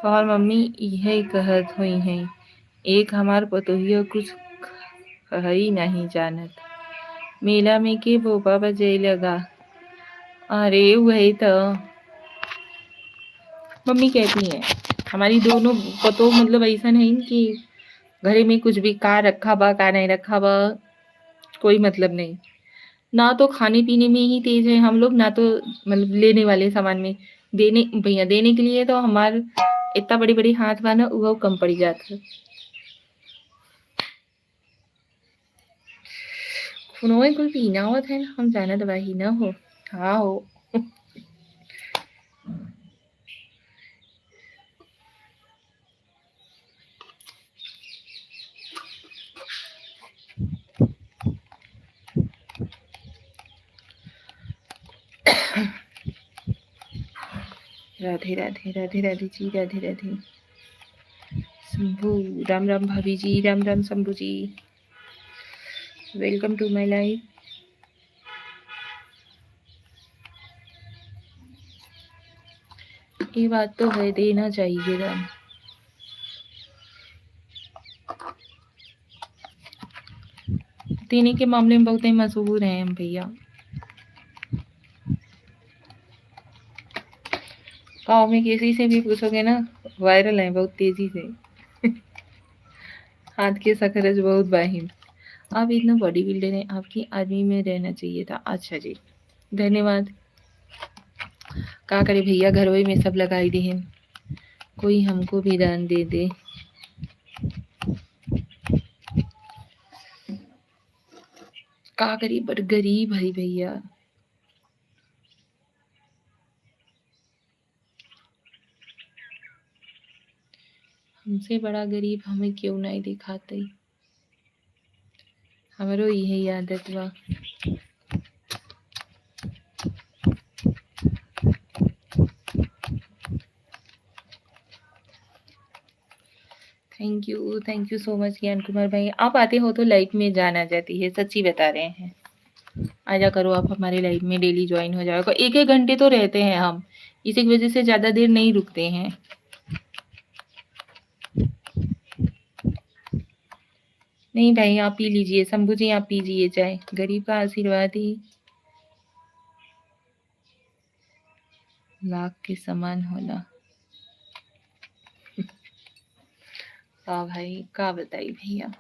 और मम्मी यही कहत हुई हैं, एक हमार पतोहिया कुछ कही नहीं जानत, मेला में के भोपा बजे लगा। अरे वही तो मम्मी कहती हैं, हमारी दोनों पतो मतलब ऐसा नहीं कि घरे में कुछ भी का रखा बा का नहीं रखा बा, कोई मतलब नहीं। ना तो खाने पीने में ही तेज है हम लोग, ना तो मतलब लेने वाले सामान में। देने भैया देने के लिए तो हमार इतना बड़ी बड़ी हाथ बा ना, वो कम पड़ जाता। खुनोए कुल पीना होत है ना, हम जाना दवाई ना हो। हाँ हो। राधे राधे राधे राधे जी, राधे राधे। शंभू, राम राम भाभी जी, राम राम शंभू जी, वेलकम टू माय लाइफ। ये बात तो है, देना चाहिए दान। देने के मामले में बहुत ही मशहूर हैं हम भैया। गाँव में किसी से भी पूछोगे ना, वायरल है बहुत तेजी से। हाथ के सकरज बहुत बाहिम। आप इतना बॉडी बिल्डर हैं, आपकी आर्मी में रहना चाहिए था। अच्छा जी, धन्यवाद। का करे भैया, घरों में सब लगाई दी हैं, कोई हमको भी दान दे दे। का करी, बट गरीब है भैया। हमसे बड़ा गरीब हमें क्यों नहीं दिखाते। हमरो यही आदत बा। थैंक यू सो मच ज्ञान कुमार भाई। आप आते हो तो लाइफ में जान आ जाती है, सच्ची बता रहे हैं। आजा करो आप हमारे लाइफ में, डेली ज्वाइन हो जाओ। एक एक घंटे तो रहते हैं हम, इसी की वजह से ज्यादा देर नहीं रुकते हैं। नहीं भाई, आप पी लीजिए, शंभू जी आप पीजिए चाय, गरीब का आशीर्वाद ही लाख के समान होला। हाँ भाई, का बताई भैया।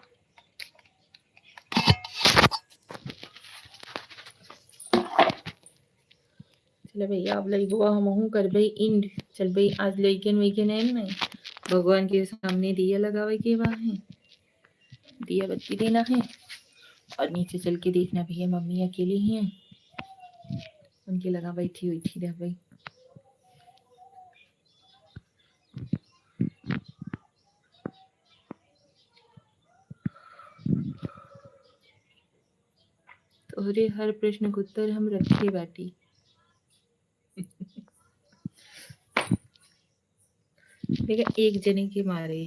चल भैया, अब लइबो हमहू करबे इंड। चल भाई, आज लइकन वइकन आइल नहीं, भगवान के सामने दिया लगावे के बा है, दिया बत्ती देना है। और नीचे चल के देखना भैया, मम्मी अकेली ही हैं, उनके लगा बैठी हुई थी रह भाई। तोहरे हर प्रश्न के उत्तर हम रखे बाटी। देखा, एक जने के मारे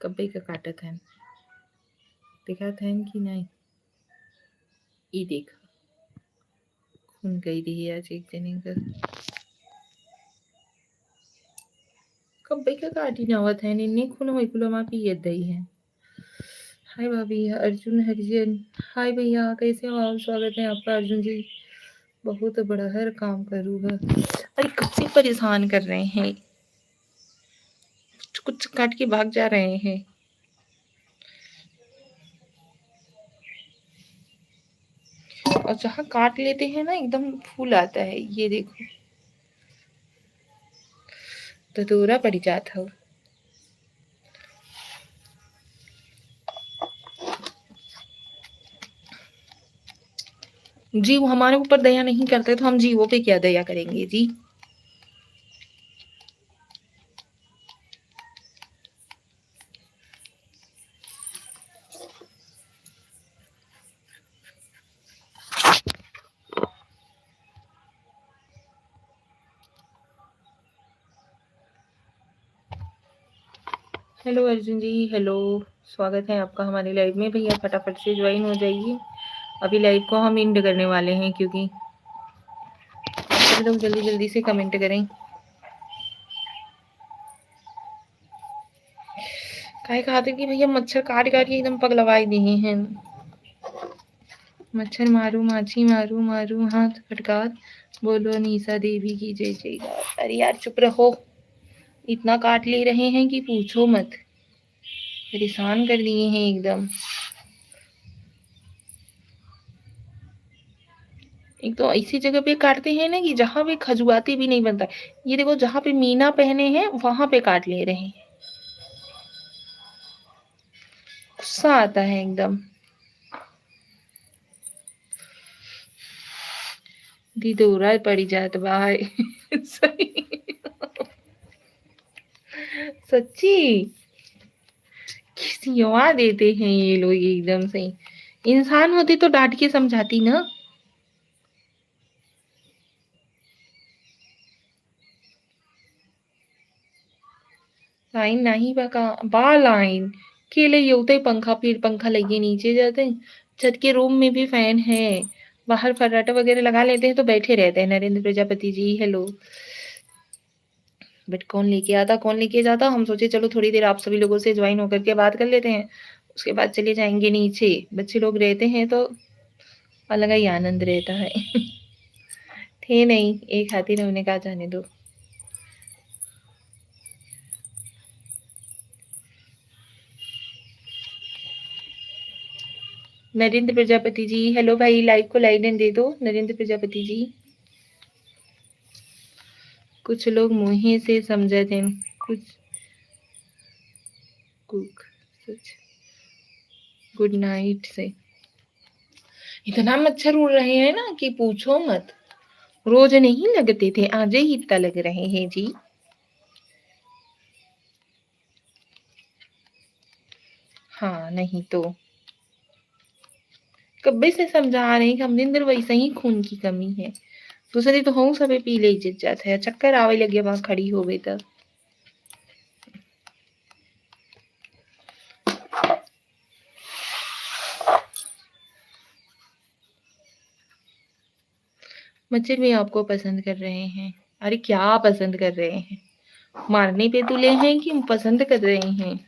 कब्बे का काटत है, देखा था कि नहीं। ई देखा, खून गई रही आज एक जने का, कब्बे का काटी नवत है, निन्ने खून होई कुलो मा पियत दई है। हाय भाभी, अर्जुन हरिजन। हाय भैया, कैसे हो आप? स्वागत है आपका अर्जुन जी। बहुत बड़ा हर काम करूँगा। अरे कब से परेशान कर रहे हैं, कुछ काट के भाग जा रहे हैं। और जहाँ काट लेते हैं ना, एकदम फूल आता है, ये देखो, तो दूरा पड़ जाता हो। जीव हमारे ऊपर दया नहीं करते तो हम जीवों पे क्या दया करेंगे जी। हेलो अर्जुन जी, हेलो, स्वागत है आपका हमारे लाइव में। भैया फटाफट से ज्वाइन हो जाइए, अभी लाइव को हम एंड करने वाले हैं, क्योंकि आप सभी लोग जल्दी जल्दी से कमेंट करें। काहे खातिर कि भैया मच्छर काट काट के एकदम पगलवाई दिए हैं। मच्छर मारू माछी मारू मारू हाथ खटकार, बोलो अनीसा देवी की जय जयकार। अरे यार चुप रहो, इतना काट ले रहे हैं कि पूछो मत, परेशान कर दिए हैं एकदम। एक तो ऐसी जगह पे काटते हैं ना कि जहां पे खजुआती भी नहीं बनता। ये देखो, जहां पे मीना पहने हैं वहां पे काट ले रहे हैं। गुस्सा आता है एकदम। ढिढोरा पड़ी जात बाय सही, सच्ची खिसिया देते हैं ये लोग एकदम से। इंसान होती तो डांट के समझाती ना। लाइन नहीं बका बा लाइन केले येते पंखा, फिर पंखा लगे नीचे जाते हैं। छत के रूम में भी फैन है, बाहर फर्राटा वगैरह लगा लेते हैं तो बैठे रहते हैं। नरेंद्र प्रजापति जी हेलो। बट कौन लेके आता कौन लेके जाता, हम सोचे चलो थोड़ी देर आप सभी लोगों से ज्वाइन होकर के बात कर लेते हैं, उसके बाद चले जाएंगे नीचे। बच्चे लोग रहते हैं तो अलग ही आनंद रहता है थे नहीं, एक खातिर हमने कहा जाने दो। नरेंद्र प्रजापति जी हेलो भाई, लाइव को लाइक दे दो नरेंद्र प्रजापति जी। कुछ लोग मुँहे से समझते हैं, कुछ कुक सच गुड नाइट से। इतना मच्छर उड़ रहे हैं ना कि पूछो मत, रोज नहीं लगते थे, आज ही इतना लग रहे हैं जी। हाँ नहीं तो कब्बे से समझा रहे हैं कि हमने अंदर वैसे ही खून की कमी है। दूसरे तो हूँ सबे पी ले जाता है, चक्कर आवे लगे वहां खड़ी हो गई तब। मच्छर भी आपको पसंद कर रहे हैं। अरे क्या पसंद कर रहे हैं, मारने पे तुले हैं कि पसंद कर रहे हैं।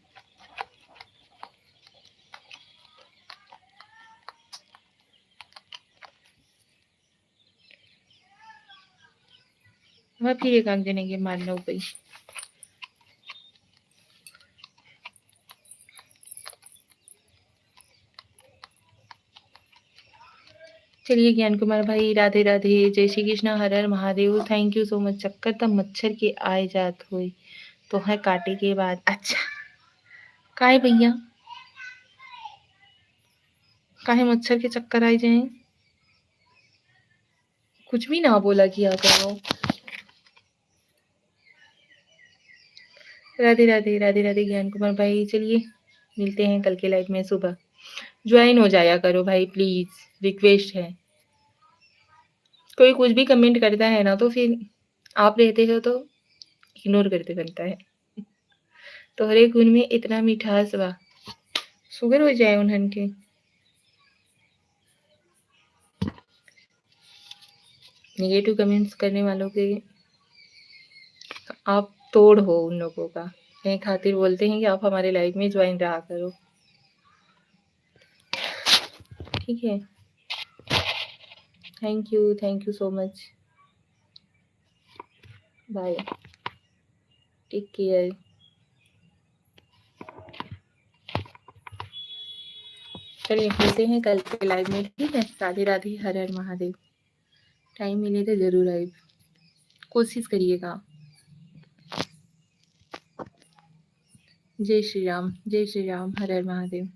वह फिर एक आग जने के मारना हो गई। चलिए ज्ञान कुमार भाई राधे राधे, जय श्री कृष्ण, हर हर Mahadev, thank you so much. चक्कर तब मच्छर के आए जात हुई तो है काटे के बाद। अच्छा काहे भैया, काहे मच्छर के चक्कर आए जाए, कुछ भी ना बोला किया करो। राधे राधे राधे राधे ज्ञान कुमार भाई। चलिए मिलते हैं कल के लाइव में सुबह, ज्वाइन हो जाया करो भाई प्लीज, रिक्वेस्ट है। कोई कुछ भी कमेंट करता है ना तो फिर आप रहते हो तो इग्नोर करते बनता है। तोहरे खून में इतना मिठास बा, शुगर हो जाए उन्हन के। नेगेटिव कमेंट्स करने वालों के आप तोड़ हो उन लोगों का, कहीं खातिर बोलते हैं कि आप हमारे लाइफ में ज्वाइन रहा करो, ठीक है। Thank you so much, bye, take care. चलिए मिलते हैं कल के लाइव में, ठीक है। राधे राधे, हर हर महादेव। टाइम मिले तो जरूर लाइव कोशिश करिएगा। जय श्री राम, हर हर महादेव।